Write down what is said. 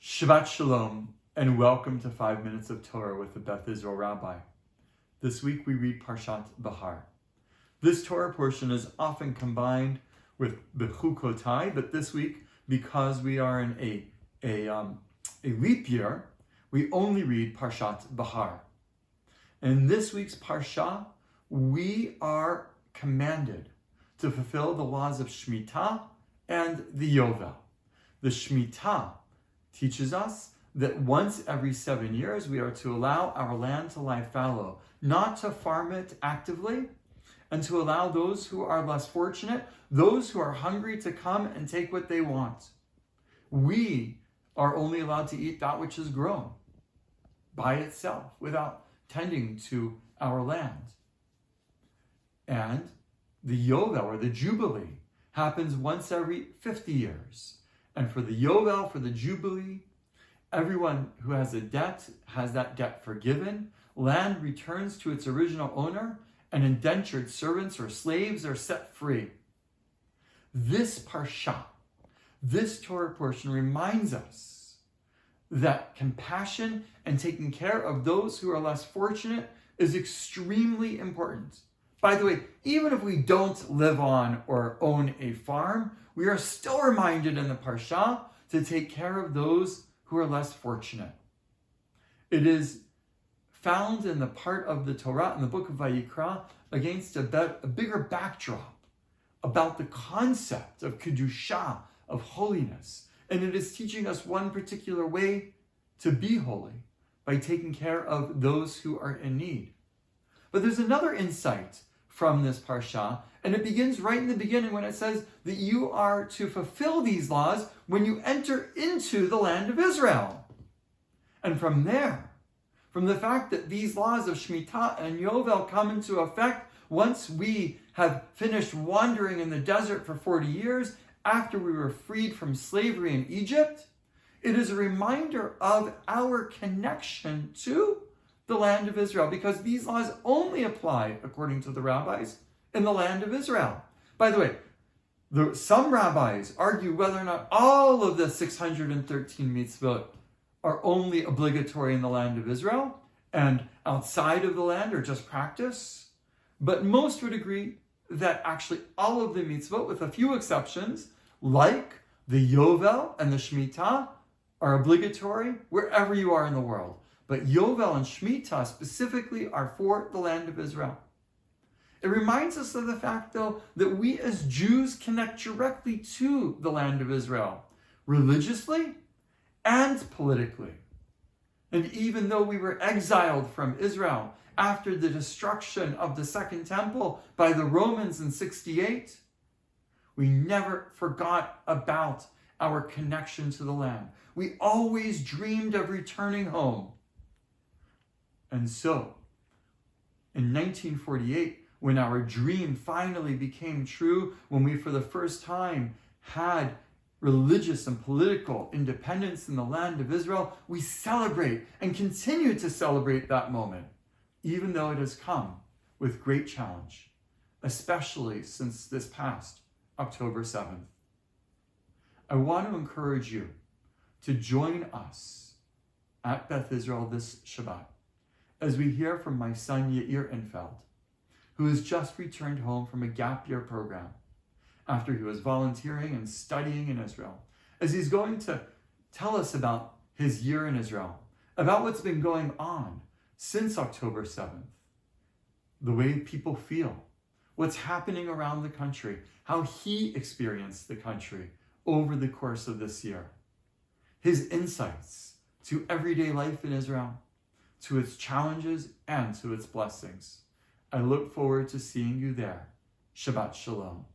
Shabbat Shalom, and welcome to 5 Minutes of Torah with the Beth Israel Rabbi. This week we read Parshat Bahar. This Torah portion is often combined with Bechukotai, but this week, because we are in a leap year, we only read Parshat Bahar. In this week's Parsha, we are commanded to fulfill the laws of Shemitah and the Yovel. The Shemitah teaches us that once every 7 years we are to allow our land to lie fallow, not to farm it actively, and to allow those who are less fortunate, those who are hungry, to come and take what they want. We are only allowed to eat that which is grown by itself without tending to our land. And the Yovel, or the Jubilee, happens once every 50 years. And for the Yovel, for the Jubilee, everyone who has a debt has that debt forgiven. Land returns to its original owner, and indentured servants or slaves are set free. This Parsha, this Torah portion, reminds us that compassion and taking care of those who are less fortunate is extremely important. By the way, even if we don't live on or own a farm, we are still reminded in the Parsha to take care of those who are less fortunate. It is found in the part of the Torah, in the book of Vayikra, against a bigger backdrop about the concept of Kedusha, of holiness. And it is teaching us one particular way to be holy, by taking care of those who are in need. But there's another insight from this Parsha, and it begins right in the beginning when it says that you are to fulfill these laws when you enter into the land of Israel. And from there, from the fact that these laws of Shemitah and Yovel come into effect once we have finished wandering in the desert for 40 years, after we were freed from slavery in Egypt, it is a reminder of our connection to the land of Israel, because these laws only apply, according to the rabbis, in the land of Israel. By the way, some rabbis argue whether or not all of the 613 mitzvot are only obligatory in the land of Israel, and outside of the land are just practice. But most would agree that actually all of the mitzvot, with a few exceptions, like the Yovel and the Shemitah, are obligatory wherever you are in the world. But Yovel and Shemitah specifically are for the land of Israel. It reminds us of the fact, though, that we as Jews connect directly to the land of Israel, religiously and politically. And even though we were exiled from Israel after the destruction of the Second Temple by the Romans in 68, we never forgot about our connection to the land. We always dreamed of returning home. And so, in 1948, when our dream finally became true, when we for the first time had religious and political independence in the land of Israel, we celebrate and continue to celebrate that moment, even though it has come with great challenge, especially since this past October 7th. I want to encourage you to join us at Beth Israel this Shabbat, as we hear from my son Yair Infeld, who has just returned home from a gap year program after he was volunteering and studying in Israel, as he's going to tell us about his year in Israel, about what's been going on since October 7th, the way people feel, what's happening around the country, how he experienced the country over the course of this year, his insights to everyday life in Israel, to its challenges and to its blessings. I look forward to seeing you there. Shabbat Shalom.